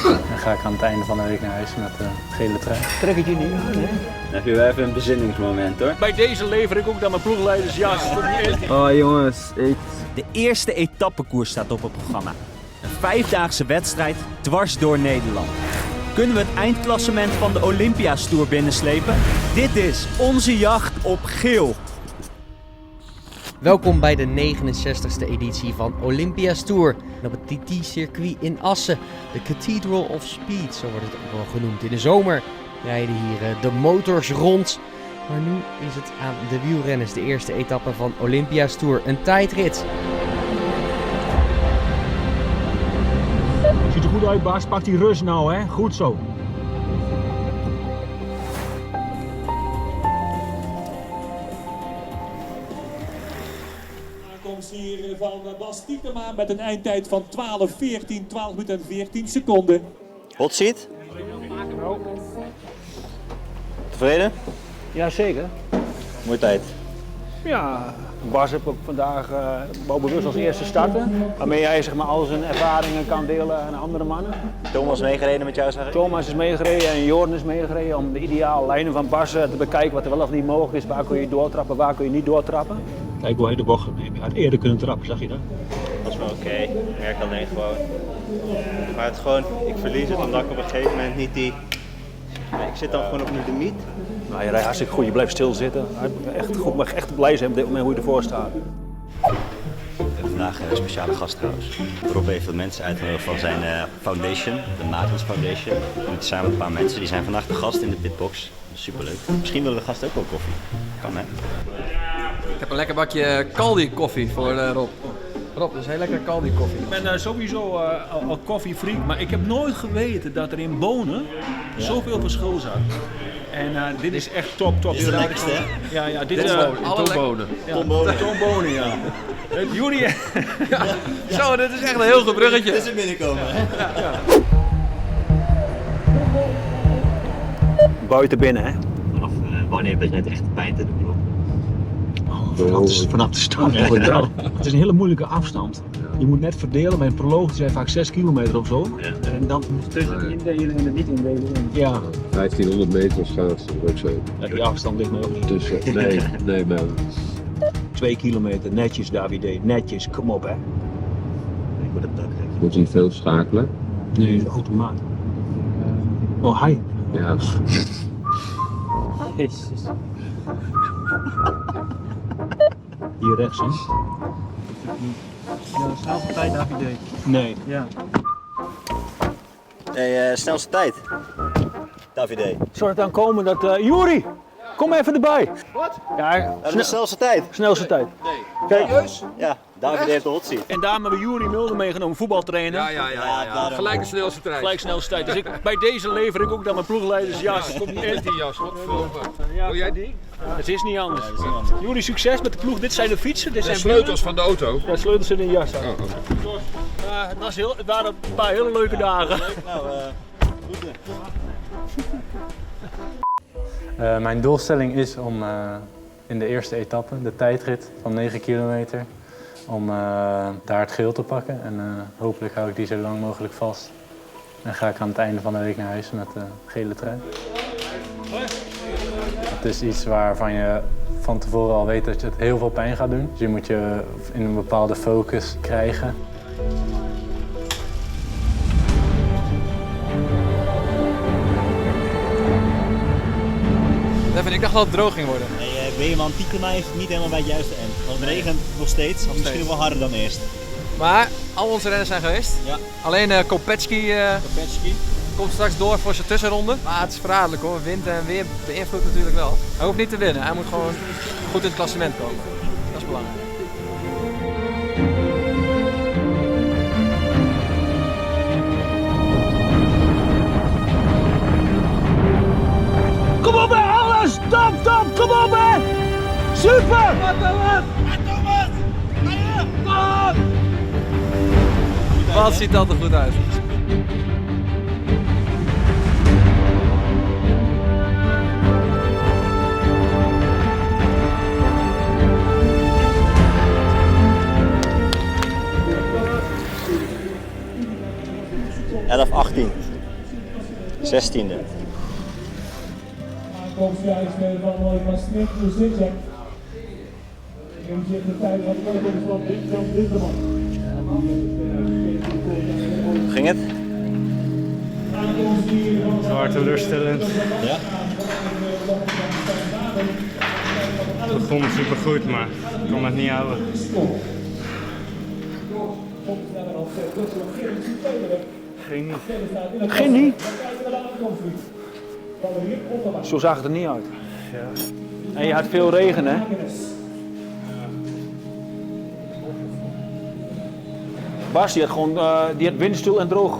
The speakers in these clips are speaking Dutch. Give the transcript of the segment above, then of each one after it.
Dan ga ik aan het einde van de week naar huis met de gele trui. Trek het je niet aan, hè? Dan heb je wel even een bezinningsmoment hoor. Bij deze lever ik ook dan mijn ploegleidersjas. Oh jongens, De eerste etappekoers staat op het programma. Een 5-daagse wedstrijd dwars door Nederland. Kunnen we het eindklassement van de Olympia's Tour binnenslepen? Dit is onze jacht op geel. Welkom bij de 69e editie van Olympia's Tour. En op het TT-circuit in Assen, de Cathedral of Speed, zo wordt het ook wel genoemd. In de zomer rijden hier de motors rond. Maar nu is het aan de wielrenners de eerste etappe van Olympia's Tour, een tijdrit. Ziet er goed uit, Bas. Pak die rust nou, hè? Goed zo. Aankomst hier van Bas Tietema met een eindtijd van 12 minuten en 14 seconden. hot seat? Tevreden? Jazeker. Mooie tijd. Ja, Bas heeft ook vandaag bewust als eerste starten. Waarmee hij zeg maar, al zijn ervaringen kan delen aan andere mannen. Thomas meegereden met jou, zag ik? Thomas is meegereden en Jordan is meegereden om de ideale lijnen van Bas te bekijken wat er wel of niet mogelijk is. Waar kun je doortrappen, waar kun je niet doortrappen. Kijk hoe hij de bocht neemt. Hij had eerder kunnen trappen, zag je dat? Dat is wel oké. Ik merk alleen gewoon. Maar het gewoon, ik verlies het omdat ik op een gegeven moment niet die... Ik zit dan gewoon op mijn limiet. Nou, je rijdt hartstikke goed, je blijft stilzitten. Echt goed, maar echt blij zijn op dit moment hoe je ervoor staat. We hebben vandaag een speciale gast trouwens. Rob heeft wat mensen uitgenodigd van zijn foundation, de Maartens Foundation. Met samen een paar mensen, die zijn vandaag de gast in de pitbox. Superleuk. Misschien willen de gasten ook wel koffie. Kan hè? Ik heb een lekker bakje Caldi koffie voor Rob. Rob, dat is heel lekker Caldi koffie. Ik ben sowieso al koffiefreak, maar ik heb nooit geweten dat er in bonen zoveel verschil zat. En dit is echt top. Dit is de lekkerste hè? Ja, dit is is tombonen. tombonen, ja. Jury. Zo, dit is echt een heel goed bruggetje. Dit is er binnenkomen hè? Buiten binnen, hè? Wanneer ben je net echt pijn te doen? Vanaf de start. Het is een hele moeilijke afstand. Je moet net verdelen, bij een proloog zijn vaak 6 kilometer of zo. Ja. En dan tussen indelen en het niet indelen. Ja. 1500 meter schaatsen, ook zo. Ja, die afstand ligt me ook niet. Dus nee, maar 2 kilometer, netjes Davide, netjes, kom op hè. Ik moet het dak trekken. moet je veel schakelen. Nee, automaat. Oh, hi. Ja, Hier rechts, hè? Ja, snelste tijd Davide. Nee. Ja. Hey, snelste tijd. Davide. Zou het dan komen dat... Juri, kom even erbij. Wat? Ja, Dat is de snelste tijd. snelste tijd. Kijk. Ja, Davide heeft de hot seat. En daarom hebben we Juri Mulder meegenomen, voetbaltrainer. Ja. Gelijk de snelste trein. Gelijk snelste tijd. Dus bij deze lever ik ook dan mijn ploegleidersjas. Komt niet in die jas, godverdomme. Ja. Wil jij die? Het is niet anders. Juri, succes met de ploeg. Dit zijn de fietsen, dit De zijn sleutels van de auto. Ja, sleutels zitten in de jas. Oh. Het waren een paar hele leuke dagen. Nou, groeten. Mijn doelstelling is om in de eerste etappe, de tijdrit van 9 kilometer, om daar het geel te pakken. En hopelijk hou ik die zo lang mogelijk vast. En ga ik aan het einde van de week naar huis met de gele trui. Het is iets waarvan je van tevoren al weet dat je het heel veel pijn gaat doen. Dus je moet je in een bepaalde focus krijgen. Ik dacht dat het droog ging worden. Nee, Weerman Tietema heeft het niet helemaal bij het juiste eind. Want het regent nog steeds, of misschien wel harder dan eerst. Maar al onze renners zijn geweest. Ja. Alleen Kopecki Kopecki. komt straks door voor zijn tussenronde. Maar het is verraderlijk hoor. Wind en weer beïnvloedt natuurlijk wel. Hij hoeft niet te winnen. Hij moet gewoon goed in het klassement komen. Dat is belangrijk. Kom op hè, alles! Top, kom op hè! Super! Wat ziet dat er goed uit. 11, 18. 16e. Aankomstjuist van Maastricht, de zigzag. Neemt zich de tijd van de aankomst van Jan Lindeman. Ging het? Zwaar teleurstellend. Ja? Het begon super goed, maar ik kon het niet houden. Ging niet? Zo zag het er niet uit. Ja. En je had veel regen, hè? Bas, die had gewoon die had windstiel en droog.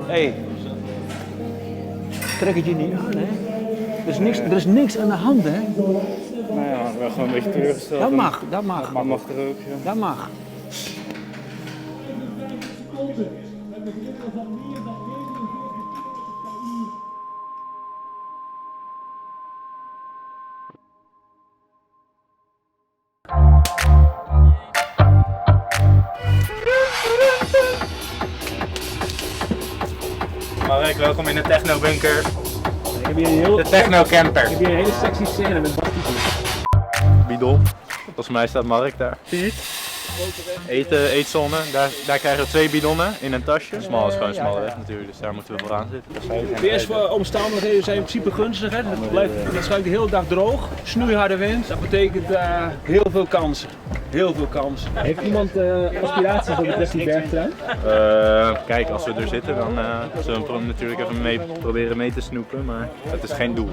Hey. Trek het je niet aan, hè? Er is niks aan de hand, hè? Nou ja, ik ben gewoon een beetje teleurgesteld. Dat mag. Dat mag er ook, ja. Dat mag. Marek, welkom in de technobunker. De technocamper. Ik heb hier een hele sexy scène met Bas. Bidon. Volgens mij staat Mark daar. Eetzone, daar krijgen we 2 bidonnen in een tasje. Smal is gewoon een smalle weg natuurlijk, dus daar moeten we vooraan zitten. Weersomstandigheden zijn in principe gunstig. Hè? Het blijft waarschijnlijk de hele dag droog. Snoeiharde wind, dat betekent heel veel kansen. Heel veel kansen. Heeft iemand aspiraties wat betreft die bergtrui? Kijk, als we er zitten dan zullen we hem natuurlijk even proberen mee te snoepen, maar het is geen doel.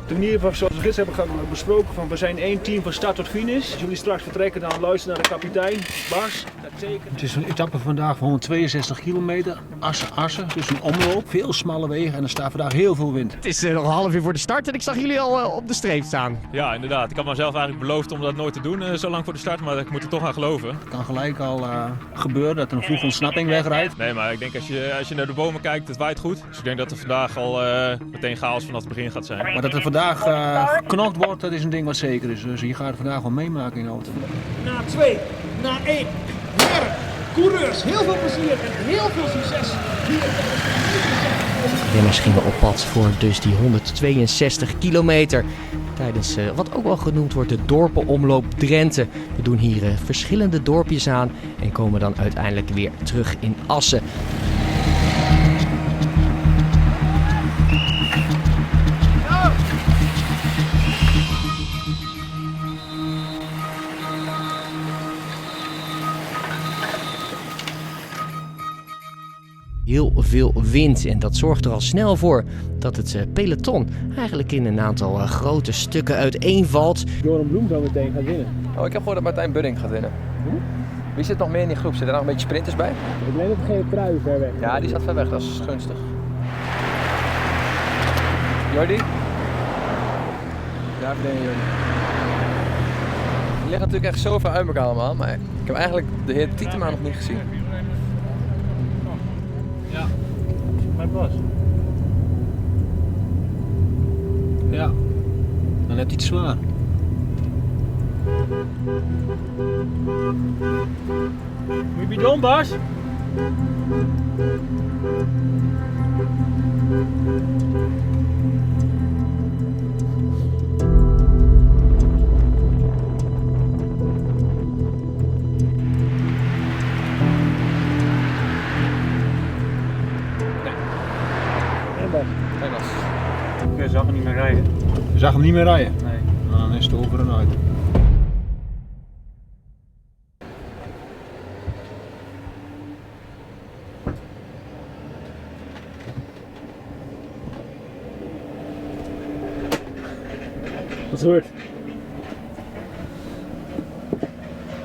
De manier zoals we gisteren hebben besproken, van we zijn één team van start tot finish. Als jullie straks vertrekken, dan luister naar de kapitein, Bas. Het is een etappe vandaag van 162 kilometer, Assen, dus een omloop, veel smalle wegen en er staat vandaag heel veel wind. Het is nog een half uur voor de start en ik zag jullie al op de streep staan. Ja, inderdaad. Ik had mezelf eigenlijk beloofd om dat nooit te doen zo lang voor de start, maar ik moet er toch aan geloven. Het kan gelijk al gebeuren dat er een vroege ontsnapping wegrijdt. Nee, maar ik denk als je naar de bomen kijkt, het waait goed. Dus ik denk dat er vandaag al meteen chaos vanaf het begin gaat zijn. Maar dat er vandaag geknokt wordt, dat is een ding wat zeker is. Dus je gaat het vandaag wel meemaken in de auto. Na 2, na 1. Heren, coureurs, heel veel plezier en heel veel succes. Renners gingen op pad voor dus die 162 kilometer. Tijdens wat ook wel genoemd wordt de dorpenomloop Drenthe. We doen hier verschillende dorpjes aan en komen dan uiteindelijk weer terug in Assen. Heel veel wind en dat zorgt er al snel voor dat het peloton eigenlijk in een aantal grote stukken uiteenvalt. Joram Bloem zo meteen gaat winnen. Oh, ik heb gehoord dat Martijn Budding gaat winnen. Wie zit nog meer in die groep? Zitten er nog een beetje sprinters bij? Ik denk dat het geen trui ver weg. Ja, die zat ver weg, dat is gunstig. Jordi? Ja, beneden Jordi. Die liggen natuurlijk echt zo ver uit elkaar allemaal, maar ik heb eigenlijk de heer Tietema nog niet gezien. Ja, mijn Bas. Ja, dan net iets zwaar. Moet je bidon, Bas? Je zag hem niet meer rijden. Je zag hem niet meer rijden? Nee. Nou, dan is het over en uit. Wat hoort?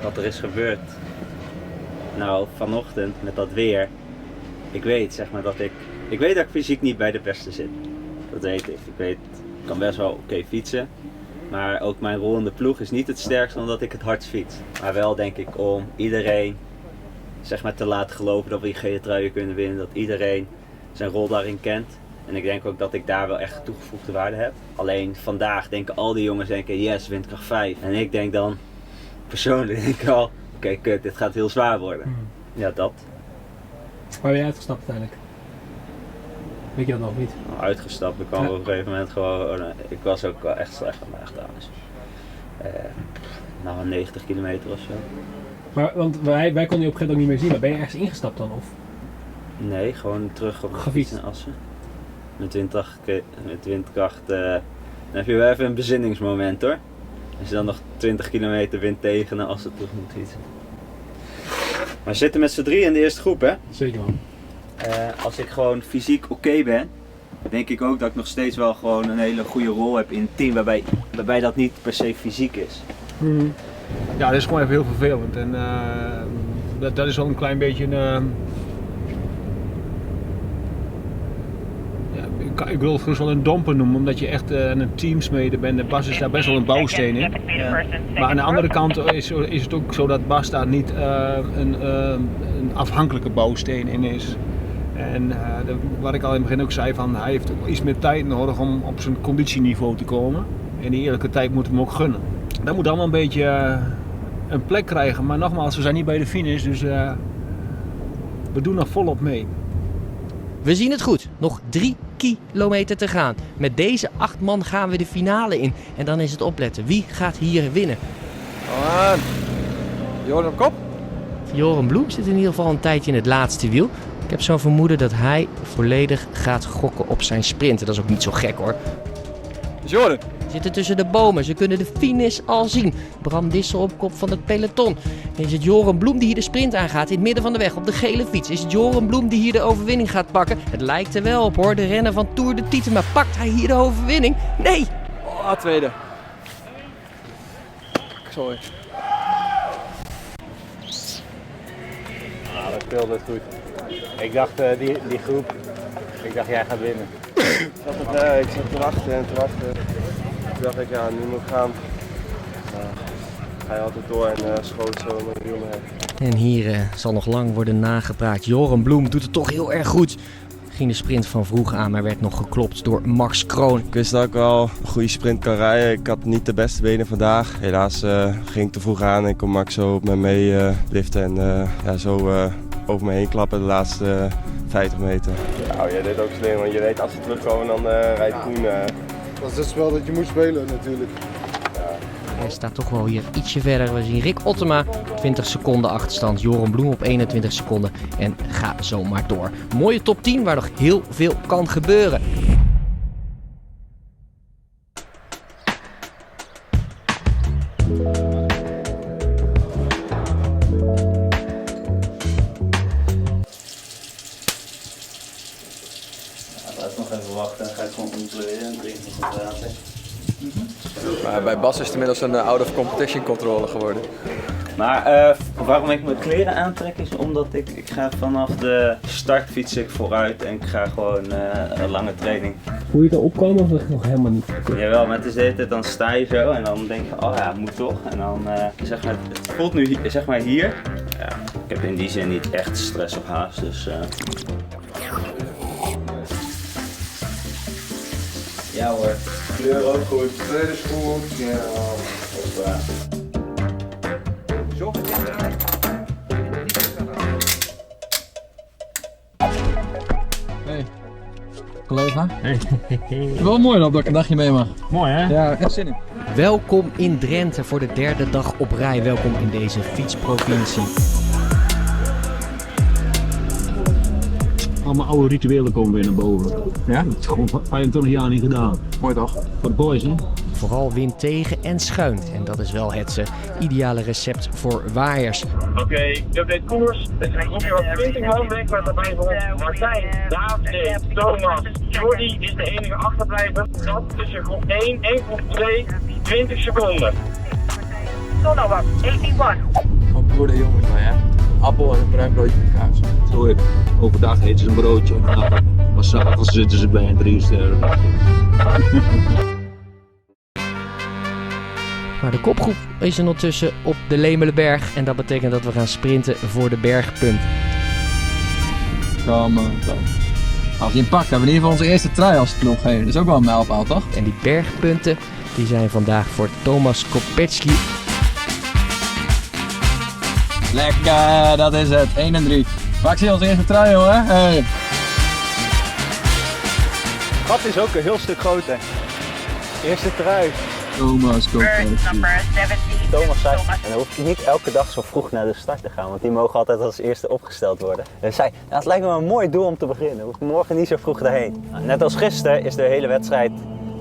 Wat er is gebeurd. Nou, vanochtend met dat weer. Ik weet zeg maar dat ik weet dat ik fysiek niet bij de beste zit. Dat weet ik. Ik kan best wel oké fietsen. Maar ook mijn rollende ploeg is niet het sterkste omdat ik het hardst fiets. Maar wel denk ik om iedereen zeg maar te laten geloven dat we die gele truien kunnen winnen. Dat iedereen zijn rol daarin kent. En ik denk ook dat ik daar wel echt toegevoegde waarde heb. Alleen vandaag denken al die jongens yes, windkracht 5. En ik denk dan persoonlijk denk ik al, oké, kut, dit gaat heel zwaar worden. Ja, dat. Waar ben je uitgestapt uiteindelijk? Weet je dat nog niet? Uitgestapt, ik kwam op een gegeven moment gewoon... Ik was ook wel echt slecht aan mijn gedaan. Nou, 90 kilometer of zo. Maar, want wij konden je op een gegeven moment ook niet meer zien, maar ben je ergens ingestapt dan? Of? Nee, gewoon terug op de fiets in Assen. Met windkracht. Dan heb je wel even een bezinningsmoment hoor. Als je dan nog 20 kilometer wind tegen naar Assen terug moet fietsen. Maar we zitten met z'n drieën in de eerste groep hè? Zeker man. Als ik gewoon fysiek oké ben, denk ik ook dat ik nog steeds wel gewoon een hele goede rol heb in het team waarbij dat niet per se fysiek is. Ja, dat is gewoon even heel vervelend en dat is wel een klein beetje een... Ik wil het gerust wel een domper noemen, omdat je echt een teamsmede bent. En Bas is daar best wel een bouwsteen in. Maar aan de andere kant is het ook zo dat Bas daar niet een afhankelijke bouwsteen in is. En wat ik al in het begin ook zei, van, hij heeft ook iets meer tijd nodig om op zijn conditieniveau te komen. En die eerlijke tijd moet hem ook gunnen. Dat moet allemaal een beetje een plek krijgen. Maar nogmaals, we zijn niet bij de finish, dus we doen nog volop mee. We zien het goed. Nog 3 kilometer te gaan. Met deze 8 man gaan we de finale in. En dan is het opletten. Wie gaat hier winnen? Joren op kop? Joren Bloem zit in ieder geval een tijdje in het laatste wiel. Ik heb zo'n vermoeden dat hij volledig gaat gokken op zijn sprinten. Dat is ook niet zo gek hoor. Joren. Ze zitten tussen de bomen. Ze kunnen de finish al zien. Bram Dissel op kop van het peloton. Is het Joren Bloem die hier de sprint aangaat in het midden van de weg op de gele fiets? Is het Joren Bloem die hier de overwinning gaat pakken? Het lijkt er wel op hoor. De renner van Tour de Tietema. Pakt hij hier de overwinning? Nee! Oh, tweede. Sorry. Dat speelde het goed. Ik dacht die groep, ik dacht jij gaat winnen. Ik zat te wachten en te wachten. Toen dacht ik, ja, nu moet ik gaan. Ga je altijd door en schoot zo met de wiel mee. En hier zal nog lang worden nagepraat. Joren Bloem doet het toch heel erg goed. Ging de sprint van vroeg aan, maar werd nog geklopt door Max Kroon. Ik wist dat ik wel een goede sprint kan rijden. Ik had niet de beste benen vandaag. Helaas ging ik te vroeg aan en kon Max zo op me mee liften en zo over me heen klappen de laatste 50 meter. Nou, jij deed ook slim, want je weet als ze terugkomen dan rijdt Koen. Dat is het spel dat je moet spelen natuurlijk. Hij staat toch wel hier ietsje verder. We zien Rick Ottema, 20 seconden achterstand. Joren Bloem op 21 seconden. En ga zo maar door. Mooie top 10 waar nog heel veel kan gebeuren. Laat nog even wachten, dan ga ik gewoon controleren en drinken wat water. Maar bij Bas is het inmiddels een out-of-competition controle geworden. Maar waarom ik mijn kleren aantrek is omdat ik ga vanaf de start fiets ik vooruit en ik ga gewoon een lange training. Voel je het al opkomen of nog helemaal niet? Jawel, maar het is de hele tijd dan sta je zo en dan denk je, oh ja, het moet toch. En dan zeg maar, het voelt nu zeg maar hier. Ja, ik heb in die zin niet echt stress of haast, dus... Ja hoor, kleur ook goed. Kleur is goed, ja. Hoppa. Zo. Hey, collega. Hey. Wel mooi dat ik een dagje mee mag. Mooi hè? Ja, echt zin in. Welkom in Drenthe voor de 3e dag op rij. Welkom in deze fietsprovincie. Allemaal oude rituelen komen weer naar boven. Ja? Dat is gewoon 25 jaar niet gedaan. Mooi toch? Voor de boys hè? Vooral wind tegen en schuin. En dat is wel het ideale recept voor waaiers. Oké, update koers. Het zijn ongeveer 20 man weg met daarbij voor Martijn, David, Thomas, Jordi is de enige achterblijver. Dat tussen groep 1 en groep 2, 20 seconden. Zonnewacht, 81. Van broeder jongens maar ja. Appel en een bruin broodje met kaas. Zo, overdag eten ze een broodje, maar s'avonds zitten ze bij een 3 sterren. Maar de kopgroep is ondertussen op de Lemelenberg. En dat betekent dat we gaan sprinten voor de bergpunt. Kom. Als je hem pakt, hebben we in ieder geval onze eerste trui als ploeg. Hey, dat is ook wel een mijlpaal, toch? En die bergpunten die zijn vandaag voor Thomas Kopecky. Lekker, dat is het. 1 en 3. Maak ze onze eerste trui, jongen. Hey. Het gat is ook een heel stuk groter. Eerste trui. Thomas, Thomas zei, en dan hoef je niet elke dag zo vroeg naar de start te gaan, want die mogen altijd als eerste opgesteld worden. En hij zei, nou, het lijkt me een mooi doel om te beginnen, hoef ik morgen niet zo vroeg daarheen. Nou, net als gisteren is de hele wedstrijd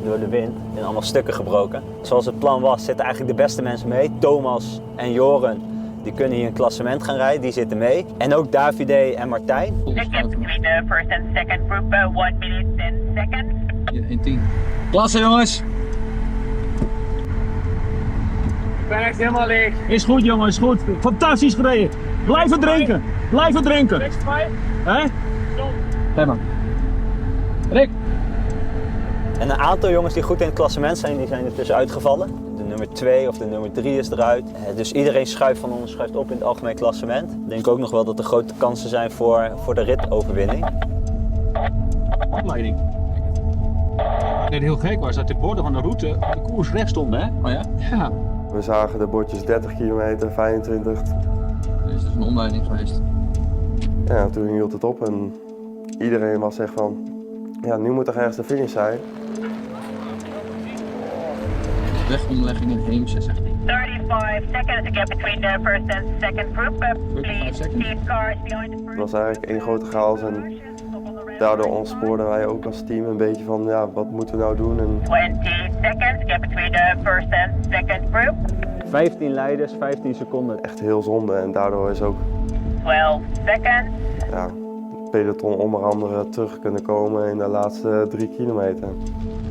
door de wind in allemaal stukken gebroken. Zoals het plan was, zitten eigenlijk de beste mensen mee. Thomas en Joren, die kunnen hier een klassement gaan rijden, die zitten mee. En ook Davide en Martijn. Ja, 1-10. Klasse, jongens! Berg helemaal leeg. Is goed, jongen, is goed. Fantastisch gereden. Blijven drinken. Blijven drinken. Hè? Hey man. Rick. En een aantal jongens die goed in het klassement zijn, die zijn er tussenuit gevallen. De nummer 2 of de nummer 3 is eruit. Dus iedereen schuift op in het algemeen klassement. Ik denk ook nog wel dat er grote kansen zijn voor de ritoverwinning. Opleiding. Net heel gek was dat de borden van de route op de koers recht stonden, hè? Oh ja? Ja. We zagen de bordjes 30 kilometer, 25. Er is dus een omleiding geweest. Ja, toen hield het op en iedereen was echt van, ja, nu moet er ergens de finish zijn. Wegomlegging in Heemse, zegt hij. 35 seconds to get between the first and second group. Please keep cars behind the Het was eigenlijk één grote chaos en daardoor ontspoorden wij ook als team een beetje van, ja, wat moeten we nou doen? En 20 seconds to get between the first and second group. 15 leiders, 15 seconden. echt heel zonde en daardoor is ook 12 seconds. ja, het peloton onder andere terug kunnen komen in de laatste 3 kilometer.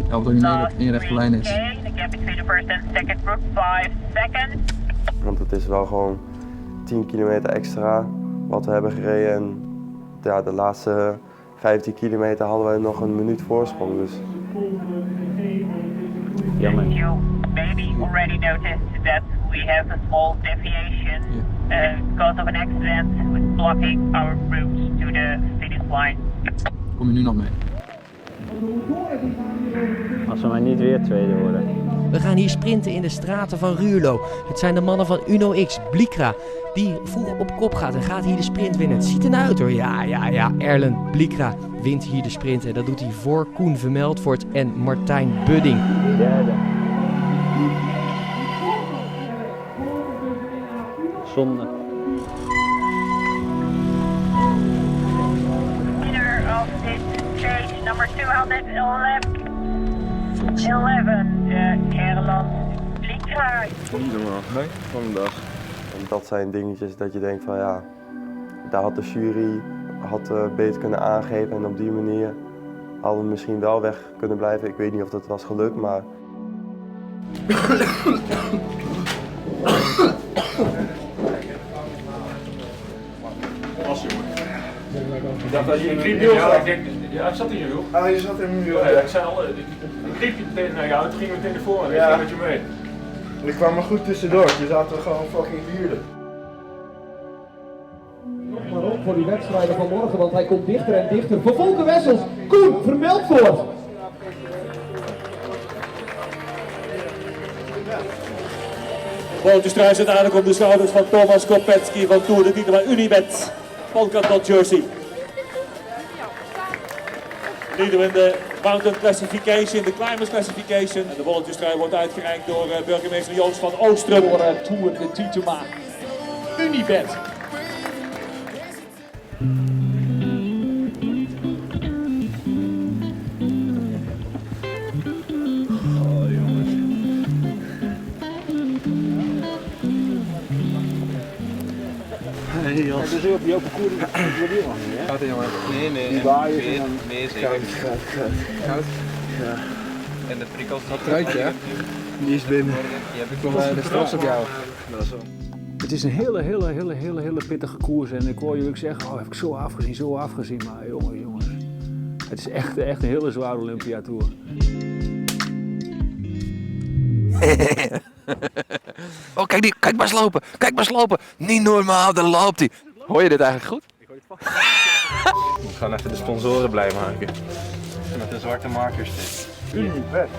Ja, wat ook niet meer dat het in rechte lijn is. To get between the first and second group. 5 seconds. Want het is wel gewoon 10 kilometer extra wat we hebben gereden en ja, de laatste 15 kilometer hadden we nog een minuut voorsprong. Dus. Jammer. You maybe already noticed that we have a small deviation because of an accident with blocking our route to the finish line. Kom je nu nog mee? Als we maar niet weer tweede worden. We gaan hier sprinten in de straten van Ruurlo. Het zijn de mannen van Uno X, Blikra, die vroeg op kop gaat en gaat hier de sprint winnen. Het ziet ernaar uit hoor. Ja. Erlen Blikra wint hier de sprint en dat doet hij voor Koen Vermeldvoort en Martijn Budding. Derde. Zonde. Winner of this chase, number 211. 11, Erlen Blikra. Nee, van de dag. En dat zijn dingetjes dat je denkt van ja, daar had de jury beter kunnen aangeven en op die manier hadden we misschien wel weg kunnen blijven. Ik weet niet of dat was gelukt, maar... Ik dacht dat je een griep ja, ik zat in je wiel. Ah, je zat in mijn wiel. Ja, ik zei al, ik riep je meteen naar jou, toen gingen we meteen ervoor en ik ging met je mee. Ik kwam er goed tussendoor, je zaten gewoon fucking vierde. Nog maar op voor die wedstrijden van morgen, want hij komt dichter en dichter. Voor Volker Wessels, Koen Vermeldvoort. Bolletjestrui zit eigenlijk op de schouders van Thomas Kopetzky van Tour de Titel van Unibet. Polkadot Jersey. Leader in de Mountain Classification, de Climbers Classification. En de bolletjestrui wordt uitgereikt door burgemeester Joost van Oostrum. Voor Tour de Tituma Unibet. Hey, Jos. Dus op die open koer, dat wil je nog niet, hè? Gaat er jongen. Nee. Die waaien en dan... Meer zeker. Koud. Ja. En de prikkels. Dat truitje, hè? Die is binnen. Je hebt ik nog de straks op jou. Dat is wel. Het is een hele pittige koers en ik hoor jullie zeggen, heb ik zo afgezien, maar jongens. Het is echt een hele zware Olympia Tour. Oh, kijk maar slopen. Niet normaal, daar loopt hij. Hoor je dit eigenlijk goed? Ik moet gewoon even de sponsoren blij maken. Met de zwarte markers. Unibet.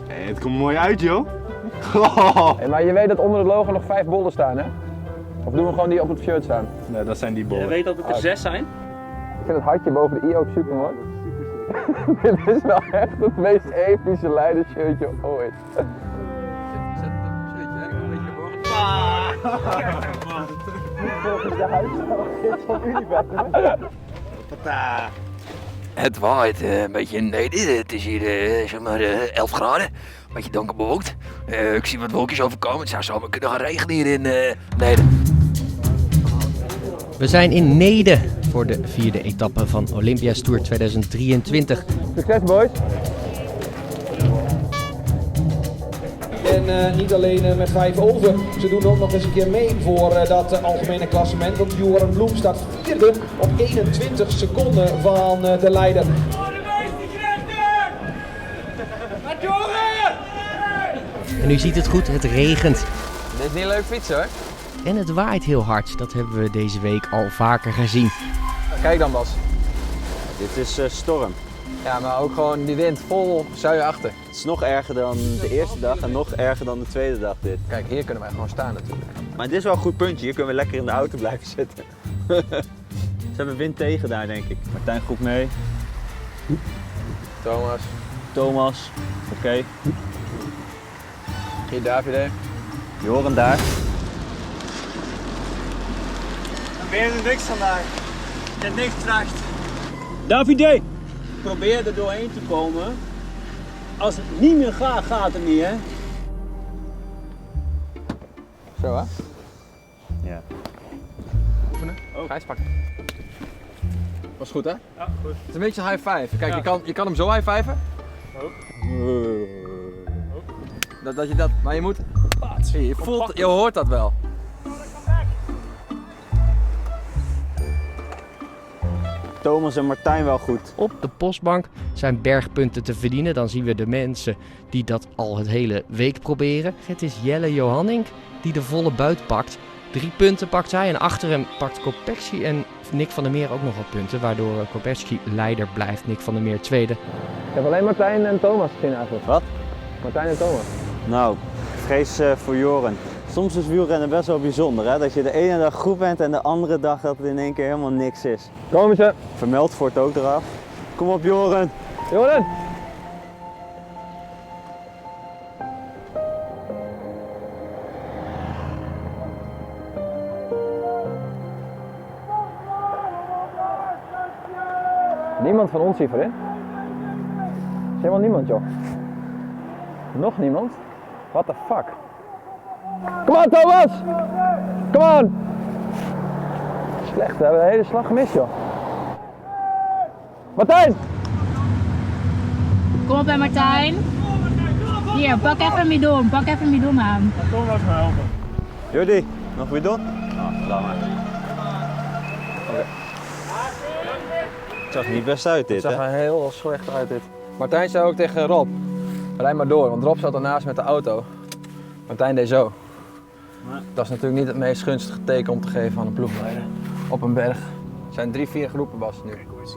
Het komt mooi uit, joh. Hey, maar je weet dat onder het logo nog 5 bollen staan, hè? Of doen we gewoon die op het shirt staan? Nee, dat zijn die bollen. Je weet dat het er 6 zijn? Ik vind het hartje boven de i ook super mooi. Dit is wel echt het meest epische leidershirtje ooit. Volgens de huisstijl van Univet. Het waait een beetje in Nederland. Het is hier zeg maar 11 graden. Een beetje donker bewolkt. Ik zie wat wolkjes overkomen. Het zou zomaar kunnen gaan regenen hier in Nederland. We zijn in Neede voor de 4e etappe van Olympia's Tour 2023. Succes boys! En niet alleen met 5 over, ze doen ook nog eens een keer mee voor dat algemene klassement. Want Joran Bloem staat 4e op 21 seconden van de leider. En u ziet het goed, het regent. Dit is niet leuk fietsen hoor. En het waait heel hard, dat hebben we deze week al vaker gezien. Kijk dan Bas. Dit is storm. Ja, maar ook gewoon die wind vol zuien achter. Het is nog erger dan de eerste dag en nog erger dan de tweede dag dit. Kijk, hier kunnen wij gewoon staan natuurlijk. Maar dit is wel een goed puntje, hier kunnen we lekker in de auto blijven zitten. Ze hebben wind tegen daar denk ik. Martijn goed mee. Thomas. Oké. Hier Davide. Joran daar. Ben je er niks vandaag? Je hebt niks kracht. Davide, probeer er doorheen te komen. Als het niet meer gaat, gaat het niet hè. Zo hè? Ja. Oefenen. Gijs pakken. Was goed hè? Ja, goed. Het is een beetje een high five. Kijk, ja. je kan hem zo high fiven. Dat je dat, maar je moet. Je voelt, je hoort dat wel. Thomas en Martijn wel goed. Op de postbank zijn bergpunten te verdienen. Dan zien we de mensen die dat al het hele week proberen. Het is Jelle Johannink die de volle buit pakt. 3 punten pakt hij en achter hem pakt Kopecky en Nick van der Meer ook nog wat punten. Waardoor Kopecky leider blijft, Nick van der Meer tweede. Ik heb alleen Martijn en Thomas gezien eigenlijk. Wat? Martijn en Thomas. Nou, ik vrees voor Joran. Soms is wielrennen best wel bijzonder hè. Dat je de ene dag goed bent en de andere dag dat het in één keer helemaal niks is. Komen ze. Vermeld wordt ook eraf. Kom op Joran. Joran! Niemand van ons hier voorin? Er is helemaal niemand joh. Nog niemand? What the fuck? Kom on Thomas! Kom on! Slecht, we hebben de hele slag gemist joh. Martijn! Kom op bij Martijn. Hier, pak even Midon. Pak even Midon aan. Kom maar me helpen. Jordi, nog weer doen? Laat maar. Oké. Het zag er niet best uit dit, hè? Het zag er heel slecht uit dit. Martijn zei ook tegen Rob, rijd maar door, want Rob zat ernaast met de auto. Martijn deed zo. Dat is natuurlijk niet het meest gunstige teken om te geven aan een ploegleider. Op een berg. Het zijn 3-4 groepen Bas nu.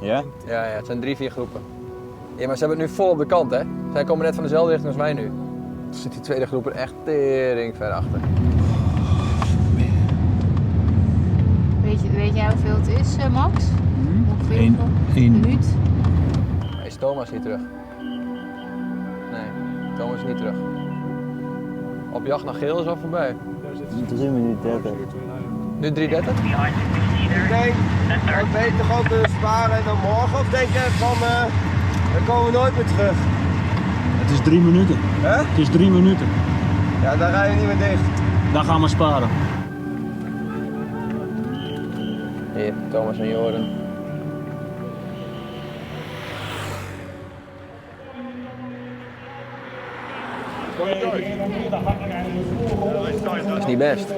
Ja? Ja, het zijn 3-4 groepen. Ja, maar ze hebben het nu vol op de kant hè. Zij komen net van dezelfde richting als wij nu. Dus zit die tweede groep er echt tering ver achter. Weet jij hoeveel het is, Max? Ongeveer 1 minuut. Is Thomas niet terug? Nee, Thomas is niet terug. Op jacht naar geel is al voorbij. 3 minuten 30. Nu 3:30? Ik denk, we beter gewoon kunnen sparen dan morgen of denk je van, dan komen we nooit meer terug. Het is 3 minuten. Hè? Het is 3 minuten. Ja, dan rij je niet meer dicht. Dan gaan we sparen. Hier, Thomas en Joran. Dat is niet best.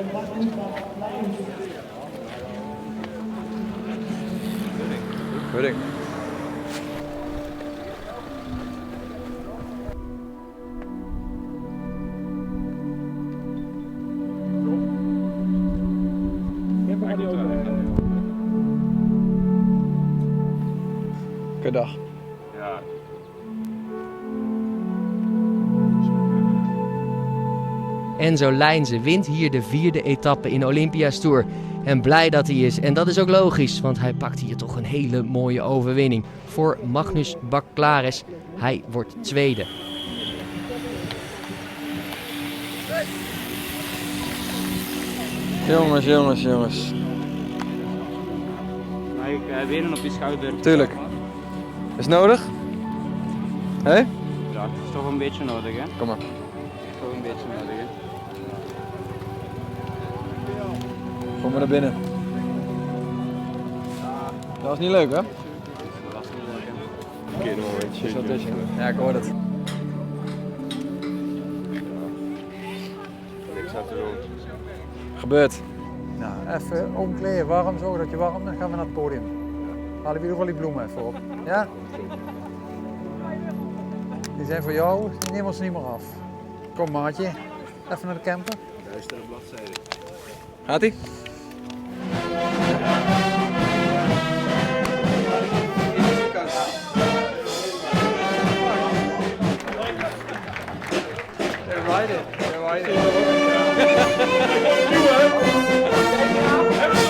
Pudding. Goedendag. Ja. Enzo Lijnzen wint hier de 4e etappe in Olympia's Tour. En blij dat hij is. En dat is ook logisch, want hij pakt hier toch een hele mooie overwinning. Voor Magnus Baclaris. Hij wordt 2e. Jongens. Ik winnen op je schouder. Tuurlijk. Is nodig? Hé? Ja, het is toch een beetje nodig, hè? Kom maar. Toch een beetje nodig, hè? Kom maar naar binnen. Dat was niet leuk, hè? Dat was niet leuk, hè? Ja, ik hoor het. Niks aan te doen. Gebeurt. Nou, even omkleden, warm, zorg dat je warm, dan gaan we naar het podium. Halen we in ieder geval die bloemen even op. Ja? Die zijn voor jou, die nemen ons niet meer af. Kom maatje, even naar de camper. Duistere bladzijde. Gaat-ie?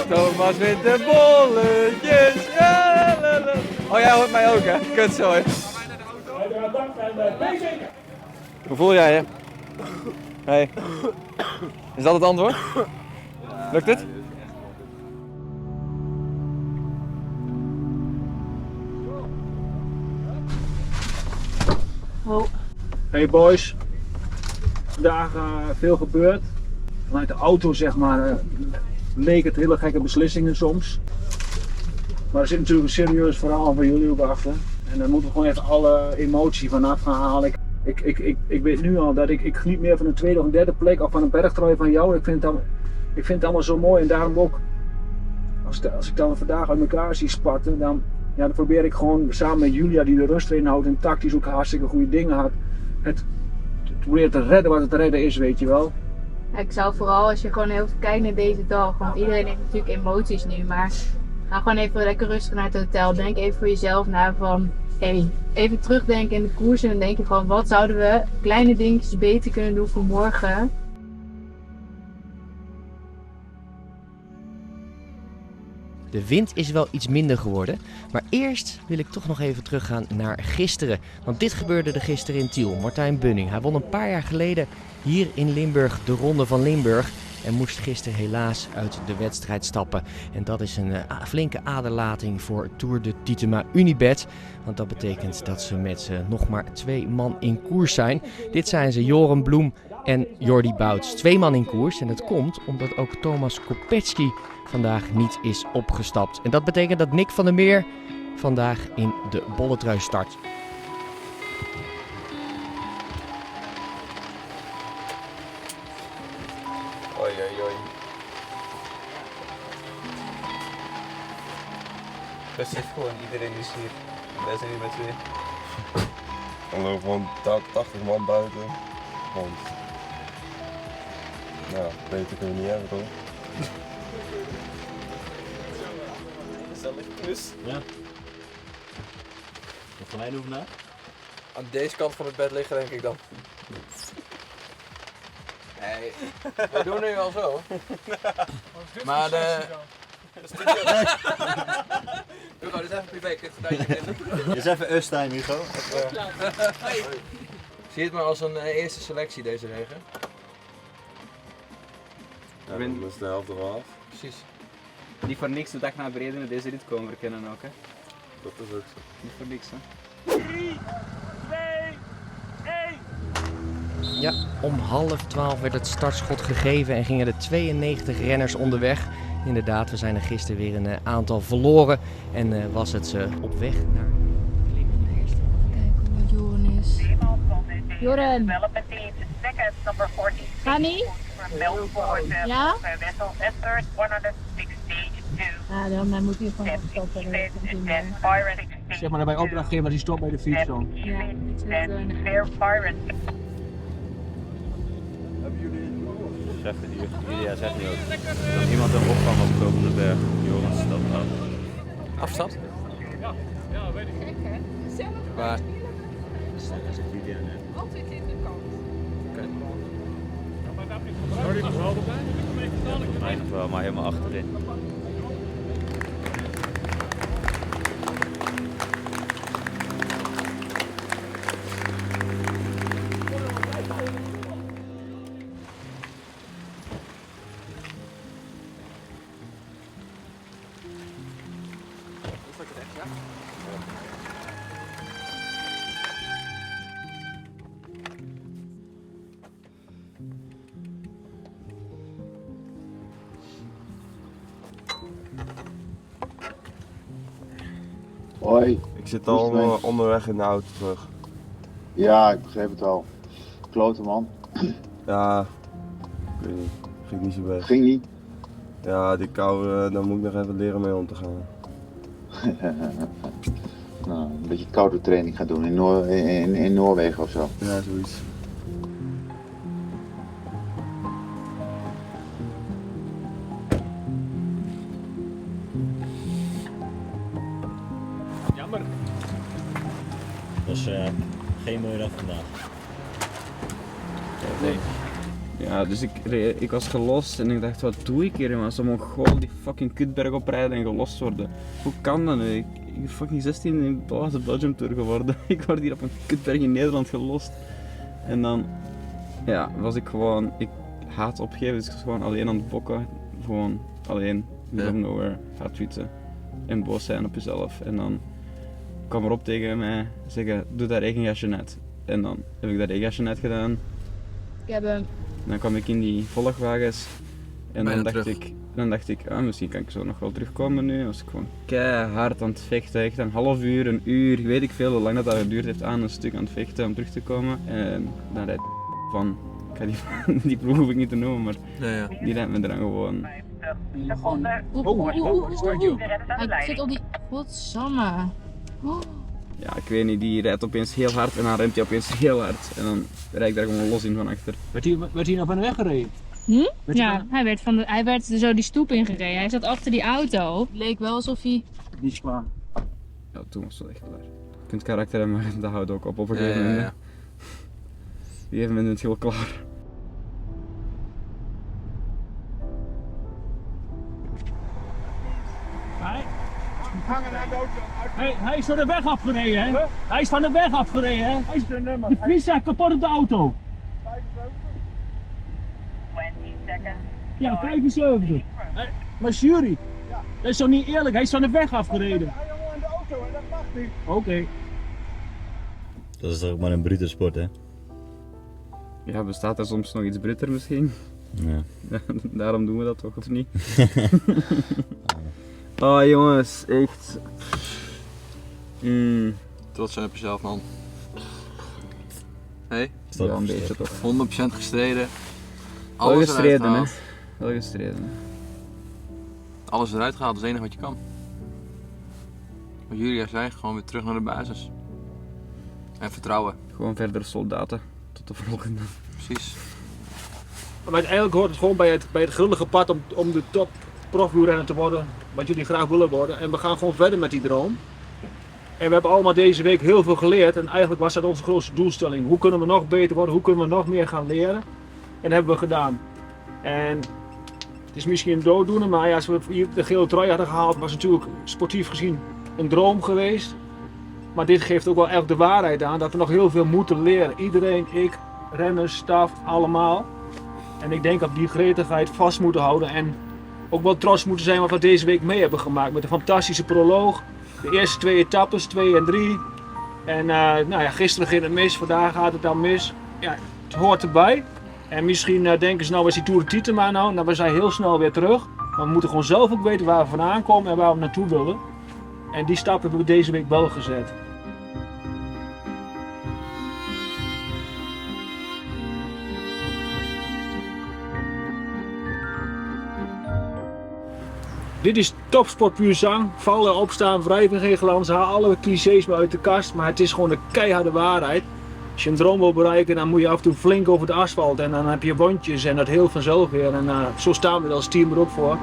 Thomas wint de bolletjes. Ja, la, la. Oh, jij hoort mij ook, hè? Kutzooi. Hoe voel jij je? Hey. Is dat het antwoord? Lukt het? Hey boys, vandaag veel gebeurd. Vanuit de auto zeg maar leek het hele gekke beslissingen soms. Maar er zit natuurlijk een serieus verhaal van jullie ook achter. En daar moeten we gewoon even alle emotie vanaf gaan halen. Ik weet nu al dat ik geniet meer van een 2e of een 3e plek of van een bergtrui van jou. Ik vind het allemaal zo mooi en daarom ook, als ik dan vandaag uit elkaar zie spatten, dan probeer ik gewoon samen met Julia die de rust erin houdt en tactisch ook hartstikke goede dingen had. Het proberen te redden wat het te redden is, weet je wel. Ik zou vooral, als je gewoon heel veel kijkt naar deze dag, want iedereen heeft natuurlijk emoties nu, maar ga gewoon even lekker rustig naar het hotel. Denk even voor jezelf na van, even terugdenken in de koers en dan denk je gewoon, wat zouden we kleine dingetjes beter kunnen doen voor morgen. De wind is wel iets minder geworden, maar eerst wil ik toch nog even teruggaan naar gisteren. Want dit gebeurde er gisteren in Tiel. Martijn Bunning, hij won een paar jaar geleden hier in Limburg de Ronde van Limburg. En moest gisteren helaas uit de wedstrijd stappen. En dat is een flinke aderlating voor Tour de Titema Unibet. Want dat betekent dat ze met nog maar 2 man in koers zijn. Dit zijn ze, Joren Bloem en Jordi Bouts. 2 man in koers en dat komt omdat ook Thomas Kopecky vandaag niet is opgestapt. En dat betekent dat Nick van der Meer vandaag in de bolletrui start. Oei. Besef gewoon, iedereen is hier. Wij zijn hier met 2. Er lopen gewoon 80 man buiten. Want ja, beter kunnen we niet hebben, toch? Gezellig plus. Ja. Wat van mij doen vandaag? Aan deze kant van het bed liggen, denk ik dan. Nee, we doen nu al zo. Maar de... Hugo, dit is even privé, ik heb het Dit is even us-time, Hugo. Zie het maar als een eerste selectie deze regen. Ja, dan is de helft er af. Precies. Niet voor niks de dag naar beneden naar deze rit komen verkennen ook, hè? Dat is ook zo. Niet voor niks, hè? 3, 2, 1. Ja, om 11:30 werd het startschot gegeven en gingen de 92 renners onderweg. Inderdaad, we zijn er gisteren weer een aantal verloren en was het op weg naar... Kijken hoe Joren is. Joren! Ga niet? Ja? Ja, dan moet hij gewoon stoppen. Zeg maar daarbij opdracht geven als hij stopt bij de fiets dan. Ja, Julia zegt nu ook dat iemand een opvang opkomt op de berg. Joris stapt af. Afstand? Ja, weet ik. Waar? Dat is Julia net. Altijd in de kant. Oké. Mij nog wel, maar helemaal achterin. Hoi. Ik zit al onderweg in de auto terug. Ja, ik begreep het al. Klote man. Ja, ik weet niet. Ging niet zo best. Ging niet? Ja, die kou, daar moet ik nog even leren mee om te gaan. Nou, een beetje koude training gaan doen in Noorwegen of zo. Ja, zoiets. Jammer. Dat was geen mooie dag vandaag. Nee. Ja, dus ik was gelost en ik dacht, wat doe ik hier? Maar zo'n Mongool die fucking kutberg oprijden en gelost worden. Hoe kan dat nu? Ik ben fucking 16 in de Belgium Tour geworden. Ik word hier op een kutberg in Nederland gelost. En dan, ja, was ik gewoon, ik haat opgeven, dus ik was gewoon alleen aan het bokken. Gewoon alleen, middle of nowhere, gaat fietsen. En boos zijn op jezelf. En dan kwam erop tegen mij zeggen, doe dat regenjasje net. En dan heb ik dat regenjasje net gedaan. Ik heb hem. Dan kwam ik in die volgwagens en dan dacht ik, misschien kan ik zo nog wel terugkomen nu. Dan was ik gewoon keihard aan het vechten, echt een half uur, een uur, weet ik veel hoe lang dat geduurd heeft aan een stuk aan het vechten om terug te komen. En dan rijdt van, die ploeg hoef ik niet te noemen, maar die rijdt me er dan gewoon. Hij zit op die... Godsamme. Ja, ik weet niet, die rijdt opeens heel hard en dan remt hij opeens heel hard. En dan rijd ik daar gewoon los in van achter. Werd hij nou van de weg gereden? Ja, hij werd zo die stoep ingereden. Hij zat achter die auto. Het leek wel alsof hij... Die is klaar. Ja, toen was het wel echt klaar. Je kunt karakter hebben, maar dat houdt ook op een gegeven moment. Op een gegeven moment is het heel klaar. Hij is van de weg afgereden, hè? Hij is van de weg afgereden, hè? De fiets staat kapot op de auto. 20 seconds. Ja, 75. Maar jury, dat is toch niet eerlijk? Hij is van de weg afgereden. Hij jongen in de auto en dat mag niet. Oké. Dat is toch ook maar een brute sport, hè? Ja, bestaat er soms nog iets bruter misschien? Ja. Daarom doen we dat toch, of niet? Oh jongens, echt. Trots zijn op jezelf, man. Hey? Ja, een beetje toch. 100% gestreden. Wel Alles gestreden, eruit hè? gehaald. Wel gestreden. Alles eruit gehaald, dat is het enige wat je kan. Wat Julia zei, gewoon weer terug naar de basis. En vertrouwen. Gewoon verder soldaten. Tot de volgende. Precies. Maar uiteindelijk hoort het gewoon bij het grillige pad om de top profwielrenner te worden, wat jullie graag willen worden. En we gaan gewoon verder met die droom. En we hebben allemaal deze week heel veel geleerd en eigenlijk was dat onze grootste doelstelling. Hoe kunnen we nog beter worden, hoe kunnen we nog meer gaan leren? En dat hebben we gedaan. En het is misschien een dooddoener, maar ja, als we hier de gele trui hadden gehaald, was het natuurlijk sportief gezien een droom geweest. Maar dit geeft ook wel echt de waarheid aan dat we nog heel veel moeten leren. Iedereen, ik, renners, staf, allemaal. En ik denk dat we die gretigheid vast moeten houden en ook wel trots moeten zijn wat we deze week mee hebben gemaakt. Met een fantastische proloog. De eerste 2 etappes, 2 en 3. En nou ja, gisteren ging het mis, vandaag gaat het dan mis. Ja, het hoort erbij. En misschien denken ze nou, is die Tour de Titema nou? Nou, we zijn heel snel weer terug. Maar we moeten gewoon zelf ook weten waar we vandaan komen en waar we naartoe willen. En die stap hebben we deze week wel gezet. Dit is topsport puur zang. Vallen, opstaan, wrijven, geen glans. Haal alle clichés maar uit de kast. Maar het is gewoon de keiharde waarheid. Als je een droom wil bereiken, dan moet je af en toe flink over de asfalt. En dan heb je wondjes en dat heel vanzelf weer. En zo staan we er als team er ook voor.